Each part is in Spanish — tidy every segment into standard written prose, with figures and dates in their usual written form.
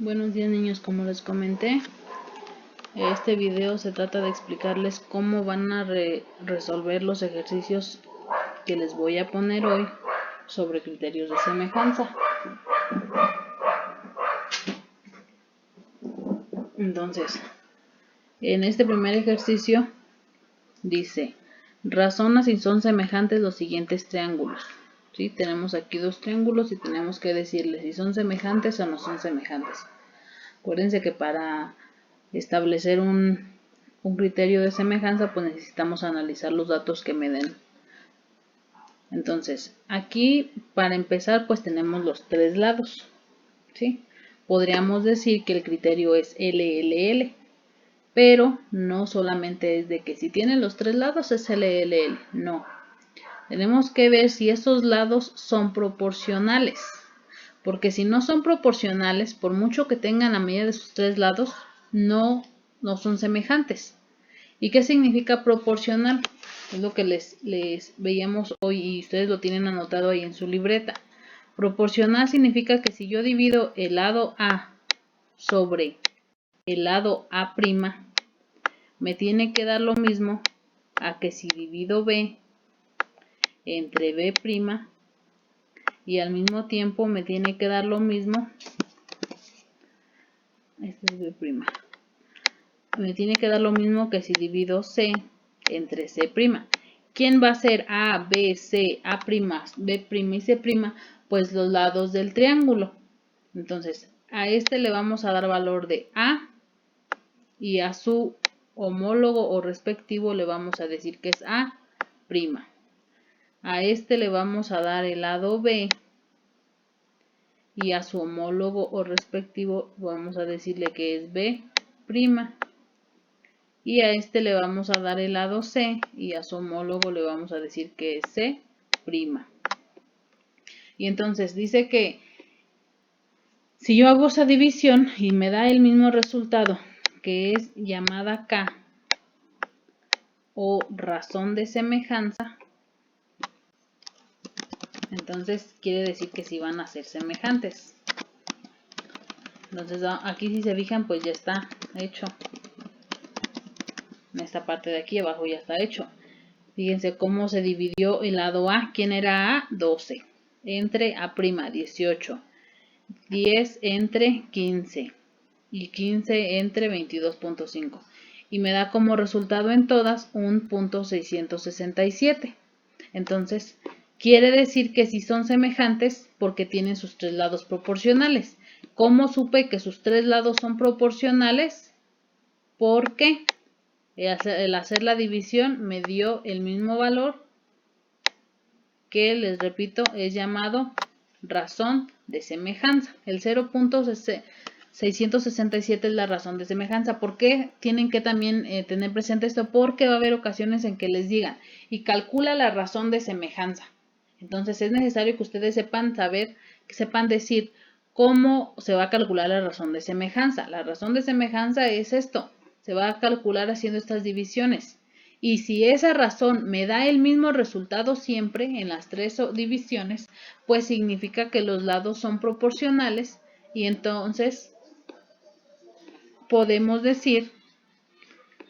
Buenos días niños, como les comenté, este video se trata de explicarles cómo van a resolver los ejercicios que les voy a poner hoy sobre criterios de semejanza. Entonces, en este primer ejercicio dice, razona si son semejantes los siguientes triángulos. ¿Sí? Tenemos aquí dos triángulos y tenemos que decirles si son semejantes o no son semejantes. Acuérdense que para establecer un criterio de semejanza, pues necesitamos analizar los datos que me den. Entonces, aquí para empezar, pues tenemos los tres lados, ¿sí? Podríamos decir que el criterio es LLL, pero no solamente es de que si tienen los tres lados es LLL, no. Tenemos que ver si esos lados son proporcionales, porque si no son proporcionales, por mucho que tengan la medida de sus tres lados, no son semejantes. ¿Y qué significa proporcional? Es lo que les veíamos hoy y ustedes lo tienen anotado ahí en su libreta. Proporcional significa que si yo divido el lado A sobre el lado A', me tiene que dar lo mismo a que si divido B entre B', y al mismo tiempo me tiene que dar lo mismo. Este es B'. Me tiene que dar lo mismo que si divido C entre C'. ¿Quién va a ser A, B, C, A', B' y C'? Pues los lados del triángulo. Entonces, a este le vamos a dar valor de A y a su homólogo o respectivo le vamos a decir que es A'. A este le vamos a dar el lado B y a su homólogo o respectivo vamos a decirle que es B'. Y a este le vamos a dar el lado C y a su homólogo le vamos a decir que es C'. Y entonces dice que si yo hago esa división y me da el mismo resultado, que es llamada K o razón de semejanza, entonces quiere decir que sí van a ser semejantes. Entonces aquí si se fijan, pues ya está hecho. En esta parte de aquí abajo ya está hecho. Fíjense cómo se dividió el lado A. ¿Quién era A? 12. Entre A', 18. 10 entre 15. Y 15 entre 22.5. Y me da como resultado en todas un punto 667. Entonces, quiere decir que si son semejantes porque tienen sus tres lados proporcionales. ¿Cómo supe que sus tres lados son proporcionales? Porque el hacer la división me dio el mismo valor que, les repito, es llamado razón de semejanza. El 0.667 es la razón de semejanza. ¿Por qué tienen que también tener presente esto? Porque va a haber ocasiones en que les digan y calcula la razón de semejanza. Entonces es necesario que ustedes sepan decir cómo se va a calcular la razón de semejanza. La razón de semejanza es esto. Se va a calcular haciendo estas divisiones. Y si esa razón me da el mismo resultado siempre en las tres divisiones, pues significa que los lados son proporcionales y entonces podemos decir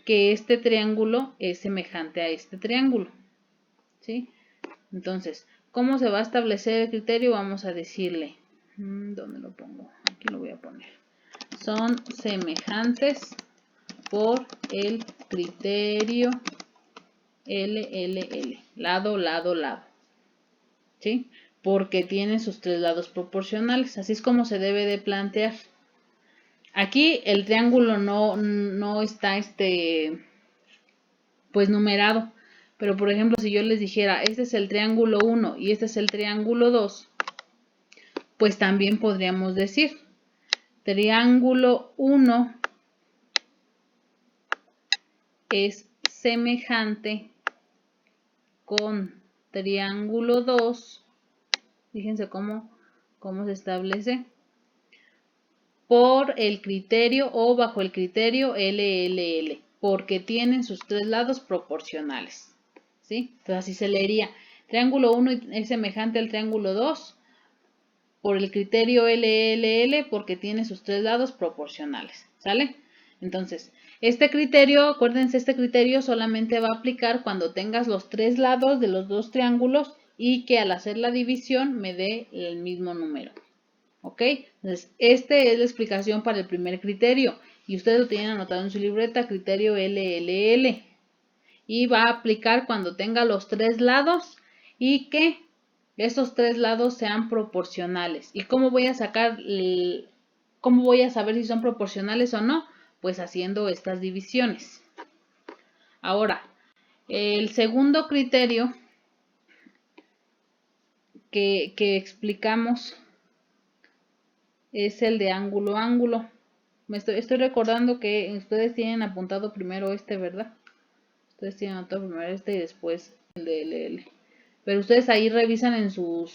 que este triángulo es semejante a este triángulo. ¿Sí? Entonces, ¿cómo se va a establecer el criterio? Vamos a decirle, ¿dónde lo pongo? Aquí lo voy a poner. Son semejantes por el criterio LLL, lado, lado, lado. ¿Sí? Porque tienen sus tres lados proporcionales. Así es como se debe de plantear. Aquí el triángulo no está pues numerado. Pero por ejemplo, si yo les dijera, este es el triángulo 1 y este es el triángulo 2, pues también podríamos decir, triángulo 1 es semejante con triángulo 2, fíjense cómo se establece, por el criterio o bajo el criterio LLL, porque tienen sus tres lados proporcionales. ¿Sí? Entonces así se leería, triángulo 1 es semejante al triángulo 2 por el criterio LLL porque tiene sus tres lados proporcionales, ¿sale? Entonces, este criterio, acuérdense, este criterio solamente va a aplicar cuando tengas los tres lados de los dos triángulos y que al hacer la división me dé el mismo número. ¿Ok? Entonces, esta es la explicación para el primer criterio y ustedes lo tienen anotado en su libreta, criterio LLL. Y va a aplicar cuando tenga los tres lados y que esos tres lados sean proporcionales. ¿Y cómo voy a cómo voy a saber si son proporcionales o no? Pues haciendo estas divisiones. Ahora, el segundo criterio que explicamos es el de ángulo-ángulo. Estoy recordando que ustedes tienen apuntado primero ¿verdad? Ustedes tienen apuntado primero y después el de LL. Pero ustedes ahí revisan en su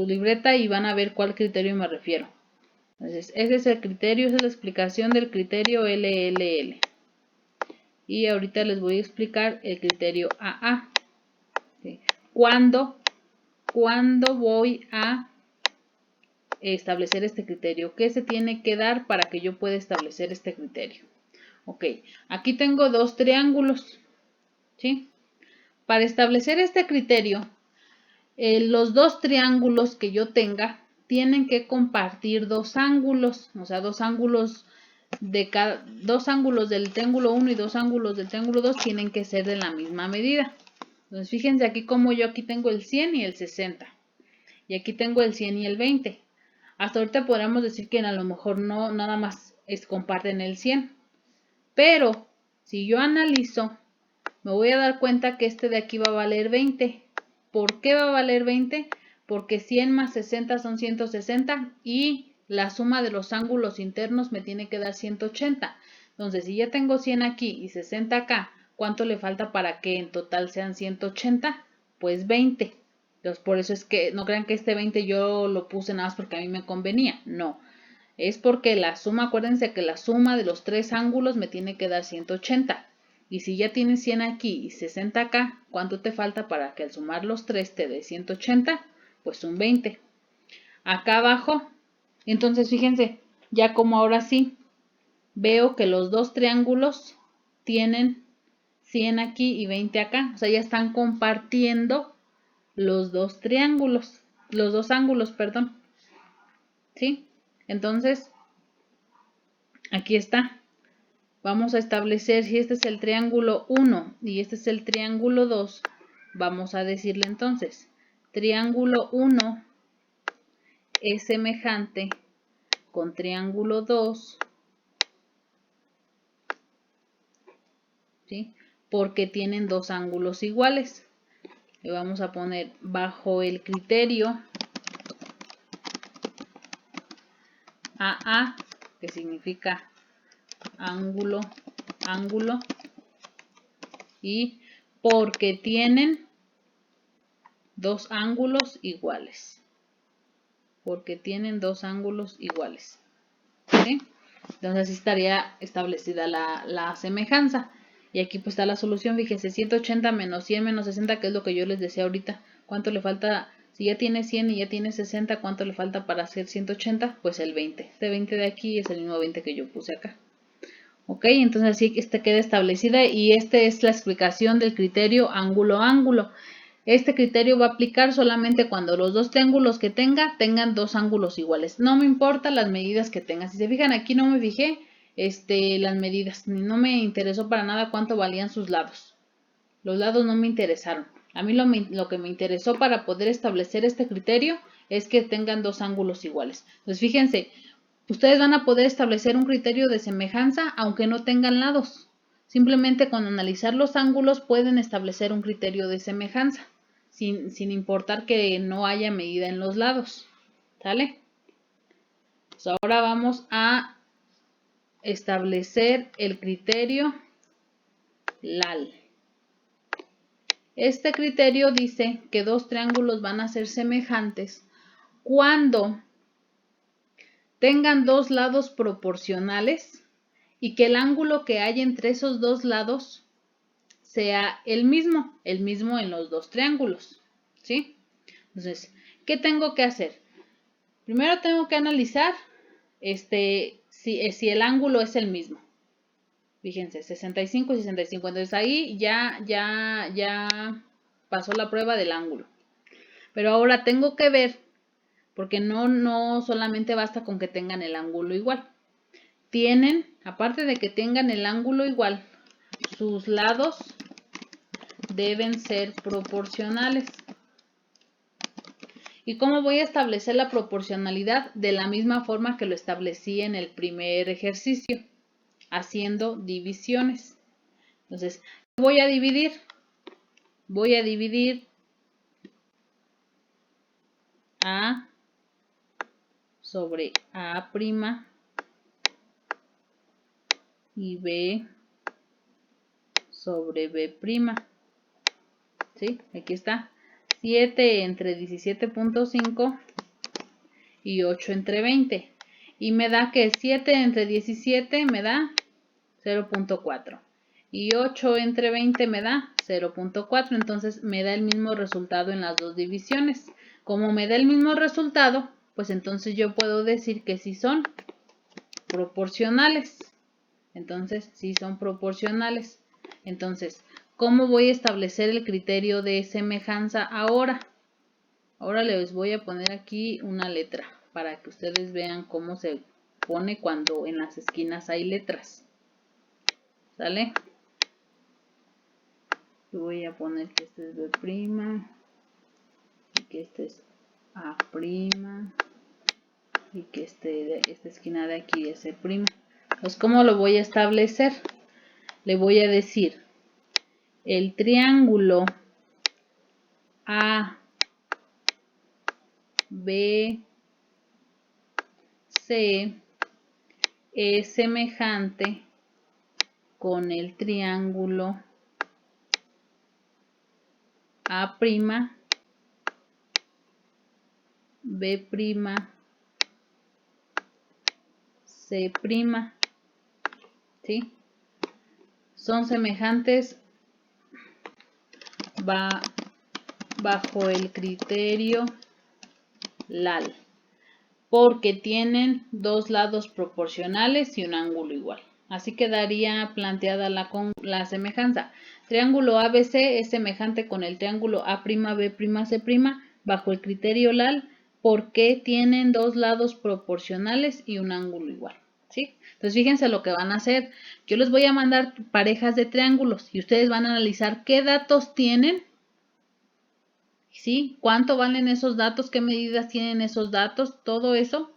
libreta y van a ver cuál criterio me refiero. Entonces, ese es el criterio, esa es la explicación del criterio LLL. Y ahorita les voy a explicar el criterio AA. ¿Sí? ¿Cuándo voy a establecer este criterio? ¿Qué se tiene que dar para que yo pueda establecer este criterio? Ok, aquí tengo dos triángulos, ¿sí? Para establecer este criterio, los dos triángulos que yo tenga tienen que compartir dos ángulos, o sea, dos ángulos del triángulo 1 y dos ángulos del triángulo 2 tienen que ser de la misma medida. Entonces, fíjense aquí como yo aquí tengo el 100 y el 60. Y aquí tengo el 100 y el 20. Hasta ahorita podríamos decir que a lo mejor no, nada más comparten el 100. Pero, si yo analizo, me voy a dar cuenta que este de aquí va a valer 20. ¿Por qué va a valer 20? Porque 100 más 60 son 160 y la suma de los ángulos internos me tiene que dar 180. Entonces, si ya tengo 100 aquí y 60 acá, ¿cuánto le falta para que en total sean 180? Pues 20. Entonces, por eso es que no crean que este 20 yo lo puse nada más porque a mí me convenía. No. Es porque la suma, acuérdense que la suma de los tres ángulos me tiene que dar 180. Y si ya tienes 100 aquí y 60 acá, ¿cuánto te falta para que al sumar los tres te dé 180? Pues un 20. Acá abajo, entonces fíjense, ya como ahora sí, veo que los dos triángulos tienen 100 aquí y 20 acá. O sea, ya están compartiendo los dos triángulos, los dos ángulos, perdón. ¿Sí? Entonces, aquí está. Vamos a establecer si este es el triángulo 1 y este es el triángulo 2. Vamos a decirle entonces, triángulo 1 es semejante con triángulo 2, ¿sí? Porque tienen dos ángulos iguales. Le vamos a poner bajo el criterio AA, que significa ángulo, ángulo, y porque tienen dos ángulos iguales. Porque tienen dos ángulos iguales. ¿Sí? Entonces así estaría establecida la semejanza. Y aquí pues está la solución. Fíjense, 180 menos 100 menos 60, que es lo que yo les decía ahorita. ¿Cuánto le falta? Si ya tiene 100 y ya tiene 60, ¿cuánto le falta para hacer 180? Pues el 20. Este 20 de aquí es el mismo 20 que yo puse acá. Ok, entonces así queda establecida y esta es la explicación del criterio ángulo-ángulo. Este criterio va a aplicar solamente cuando los dos triángulos que tengan dos ángulos iguales. No me importa las medidas que tengan. Si se fijan aquí no me fijé las medidas. No me interesó para nada cuánto valían sus lados. Los lados no me interesaron. A mí lo que me interesó para poder establecer este criterio es que tengan dos ángulos iguales. Entonces fíjense, ustedes van a poder establecer un criterio de semejanza aunque no tengan lados. Simplemente con analizar los ángulos pueden establecer un criterio de semejanza. Sin importar que no haya medida en los lados. ¿Sale? Pues ahora vamos a establecer el criterio LAL. Este criterio dice que dos triángulos van a ser semejantes cuando tengan dos lados proporcionales y que el ángulo que hay entre esos dos lados sea el mismo en los dos triángulos. ¿Sí? Entonces, ¿qué tengo que hacer? Primero tengo que analizar si el ángulo es el mismo. Fíjense, 65 y 65. Entonces ahí ya pasó la prueba del ángulo. Pero ahora tengo que ver, porque no solamente basta con que tengan el ángulo igual. Tienen, aparte de que tengan el ángulo igual, sus lados deben ser proporcionales. ¿Y cómo voy a establecer la proporcionalidad? De la misma forma que lo establecí en el primer ejercicio, haciendo divisiones. Entonces, ¿qué voy a dividir? Voy a dividir A sobre A' y B sobre B'. ¿Sí? Aquí está. 7 entre 17.5 y 8 entre 20. Y me da que 7 entre 17 me da 0.4. Y 8 entre 20 me da 0.4. Entonces me da el mismo resultado en las dos divisiones. Como me da el mismo resultado, pues entonces yo puedo decir que sí son proporcionales. Entonces sí son proporcionales. Entonces, ¿cómo voy a establecer el criterio de semejanza ahora? Ahora les voy a poner aquí una letra para que ustedes vean cómo se pone cuando en las esquinas hay letras. ¿Sale? Yo voy a poner que este es B' y que este es A' y que esta esquina de aquí es C'. Pues, ¿cómo lo voy a establecer? Le voy a decir el triángulo A, B, C es semejante con el triángulo A', B', C', ¿sí? Son semejantes bajo el criterio LAL, porque tienen dos lados proporcionales y un ángulo igual. Así quedaría planteada la semejanza. Triángulo ABC es semejante con el triángulo A'B', C' bajo el criterio LAL porque tienen dos lados proporcionales y un ángulo igual. ¿Sí? Entonces fíjense lo que van a hacer. Yo les voy a mandar parejas de triángulos y ustedes van a analizar qué datos tienen. ¿Sí? ¿Cuánto valen esos datos? ¿Qué medidas tienen esos datos? Todo eso.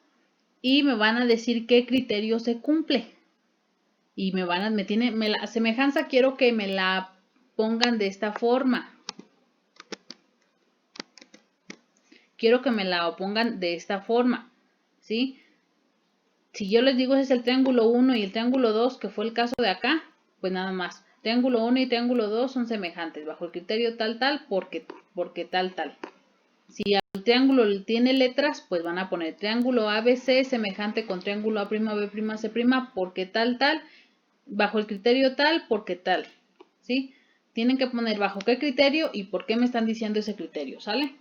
Y me van a decir qué criterio se cumple. Y la semejanza quiero que me la pongan de esta forma. Quiero que me la pongan de esta forma. ¿Sí? Si yo les digo ese es el triángulo 1 y el triángulo 2, que fue el caso de acá, pues nada más. Triángulo 1 y triángulo 2 son semejantes bajo el criterio tal, porque tal. Si el triángulo tiene letras, pues van a poner triángulo ABC semejante con triángulo A'B', C', porque tal, bajo el criterio tal, porque tal. ¿Sí? Tienen que poner bajo qué criterio y por qué me están diciendo ese criterio, ¿sale?